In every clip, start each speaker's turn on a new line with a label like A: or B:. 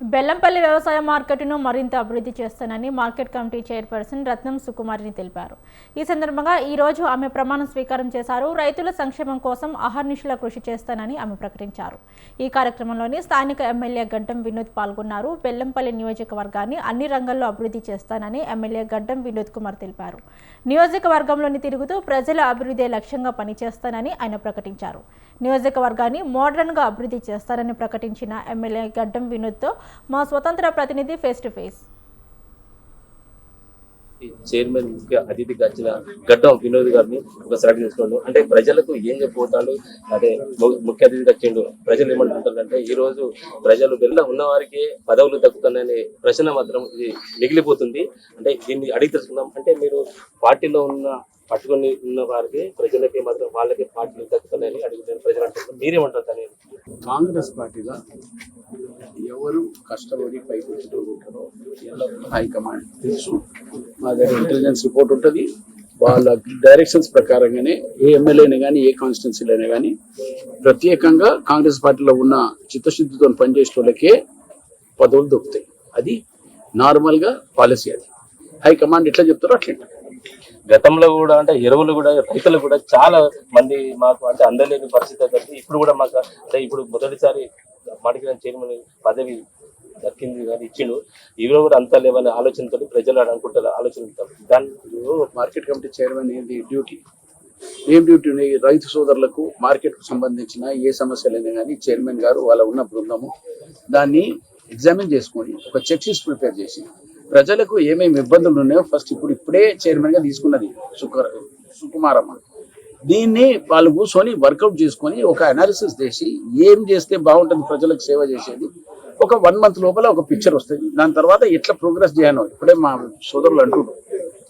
A: బెల్లంపల్లి వ్యవసాయ మార్కెట్ను మరింత అభివృద్ధి చేస్తానని మార్కెట్ కమిటీ చైర్పర్సన్ రత్నం సుకుమారిని తెలిపారు. ఈ సందర్భంగా ఈ రోజు ఆమె ప్రమాణ స్వీకారం చేశారు. రైతుల సంక్షేమం కోసం అహర్నిశల కృషి చేస్తానని ఆమె ప్రకటించారు. ఈ కార్యక్రమంలోని స్థానిక ఎమ్మెల్యే గడ్డం వినోద్ పాల్గొన్నారు. బెల్లంపల్లి నియోజకవర్గాన్ని అన్ని రంగాల్లో అభివృద్ధి చేస్తానని ఎమ్మెల్యే గడ్డం వినోద్ కుమార్ తెలిపారు. నియోజకవర్గంలోని తిరుగుతూ ప్రజల అభివృద్ధి లక్ష్యంగా పనిచేస్తానని ఆయన ప్రకటించారు. నియోజకవర్గాన్ని మోడర్న్ గా అభివృద్ధి చేస్తారని ప్రకటించిన ఎమ్మెల్యే గడ్డం వినోద్తో మా స్వతంత్ర ప్రతినిధి ఫేస్ టు ఫేస్.
B: చైర్మన్ ముఖ్య అతిథిగా వచ్చిన గడ్డం వినోద్ గారిని ఒకసారి తీసుకోండి. అంటే ప్రజలకు ఏం చెప్పబోతాడు, అంటే ముఖ్య అతిథిగా వచ్చిండు, ప్రజలు ఏమంటుంటారు అంటే ఈ రోజు ప్రజలు వెళ్ళ ఉన్న వారికి పదవులు దక్కుతాయనే ప్రశ్న మాత్రం ఇది మిగిలిపోతుంది. అంటే దీన్ని అడిగి తెలుసుకుందాం. అంటే మీరు పార్టీలో పట్టుకొని ఉన్న వారికి ప్రజలకి మాత్రం వాళ్ళకి పార్టీలు దక్కుతాయని అడుగుతాను ప్రజలు అంటారు. మీరేమంటారు అనేది?
C: కాంగ్రెస్ పార్టీగా ఎవరు కష్టపడి పైకి వచ్చుకుంటారో హైకమాండ్ తెలుసు. మా దగ్గర ఇంటెలిజెన్స్ రిపోర్ట్ ఉంటుంది. వాళ్ళ డైరెక్షన్స్ ప్రకారంగానే ఏ ఎమ్మెల్యేని కానీ ఏ కాన్స్టిట్యున్సీలో అయినా కానీ ప్రత్యేకంగా కాంగ్రెస్ పార్టీలో ఉన్న చిత్తశుద్ధితో పనిచేసే వాళ్ళకే పదవులు దొరుకుతాయి. అది నార్మల్గా పాలసీ. అది హైకమాండ్ ఎట్లా చెప్తారో అట్లా.
B: గతంలో కూడా అంటే ఎరువులు కూడా రైతులు కూడా చాలా మంది మాకు అంటే అందలేని పరిస్థితి అవుతుంది. ఇప్పుడు కూడా మాకు అంటే ఇప్పుడు మొదటిసారి మాటికి చైర్మన్ పదవి దక్కింది కానీ ఇచ్చిండు. ఇవి కూడా అంతా లేవనే ఆలోచనతో ప్రజలు అనుకుంటారు ఆలోచనతో.
C: దాంట్లో మార్కెట్ కమిటీ చైర్మన్ ఏంటి డ్యూటీ, ఏం డ్యూటీ ఉన్నాయి? రైతు సోదరులకు మార్కెట్కు సంబంధించిన ఏ సమస్యలైనా కానీ చైర్మన్ గారు వాళ్ళ ఉన్న బృందము దాన్ని ఎగ్జామిన్ చేసుకొని ఒక చెక్ లిస్ట్ ప్రిపేర్ చేసి ప్రజలకు ఏమేమి ఇబ్బందులు ఉన్నాయో ఫస్ట్ ఇప్పుడే చైర్మన్ గా తీసుకున్నది సుకుమారమ్మ. దీన్ని వాళ్ళు కూర్చొని వర్కౌట్ చేసుకొని ఒక అనాలిసిస్ చేసి ఏం చేస్తే బాగుంటుంది ప్రజలకు సేవ చేసేది ఒక 1 month లోపల ఒక పిక్చర్ వస్తుంది. దాని తర్వాత ఎట్లా ప్రోగ్రెస్ చేయను. ఇప్పుడే మా సోదరులు అంటున్నారు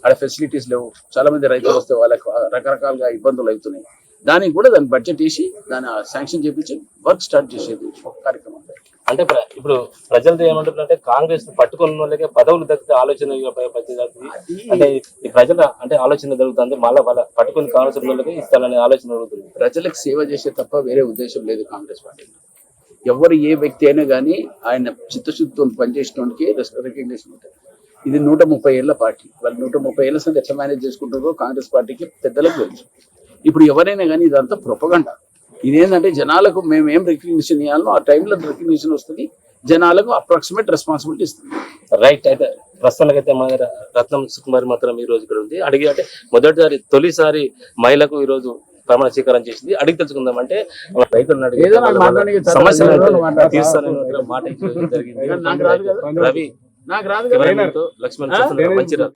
C: ఆడ ఫెసిలిటీస్ లేవు, చాలా మంది రైతులు వస్తే వాళ్ళకి రకరకాలుగా ఇబ్బందులు అవుతున్నాయి. దానికి కూడా దాన్ని బడ్జెట్ వేసి దాన్ని శాంక్షన్ చేపించి వర్క్ స్టార్ట్ చేసేది ఒక కార్యక్రమం.
B: అంటే ఇప్పుడు ప్రజలతో ఏమంటారంటే కాంగ్రెస్ పట్టుకున్న వాళ్ళకే పదవులు దక్కితే ఆలోచన అంటే ఈ ప్రజల అంటే ఆలోచన జరుగుతుంది. మళ్ళీ వాళ్ళ పట్టుకుని కాంగ్రెస్ వాళ్ళకి ఇస్తాననే ఆలోచన జరుగుతుంది.
C: ప్రజలకు సేవ చేసే తప్ప వేరే ఉద్దేశం లేదు కాంగ్రెస్ పార్టీ. ఎవరు ఏ వ్యక్తి అయినా కానీ ఆయన చిత్తశుద్ధితో పనిచేసినోడికి రికగ్నిషన్ ఉంటుంది. ఇది 130 ఏళ్ల పార్టీ. వాళ్ళు 130 ఏళ్ల సంగతి ఎట్లా మేనేజ్ చేసుకుంటారో కాంగ్రెస్ పార్టీకి పెద్దలకు తెలుసు. ఇప్పుడు ఎవరైనా కానీ ఇదంతా ప్రొపగండా. ఇదేంటంటే జనాలకు మేము ఏం రికగ్నిషన్ ఇవ్వాలో ఆ టైంలో రికగ్నిషన్ వస్తుంది, జనాలకు అప్రాక్సిమేట్ రెస్పాన్సిబిలిటీ ఇస్తుంది.
B: రైట్. అయితే ప్రస్తుతానికైతే మా రత్నం సుకుమారి మాత్రం ఈ రోజు ఇక్కడ ఉంది. అడిగి అంటే తొలిసారి మహిళకు ఈ రోజు ప్రమాణ స్వీకారం చేసింది. అడిగి తెలుసుకుందాం. అంటే రైతులను అడిగి సమస్యలు తీర్చాలని మాట జరిగింది. రవి లక్ష్మణ్ మంచిర్యాల.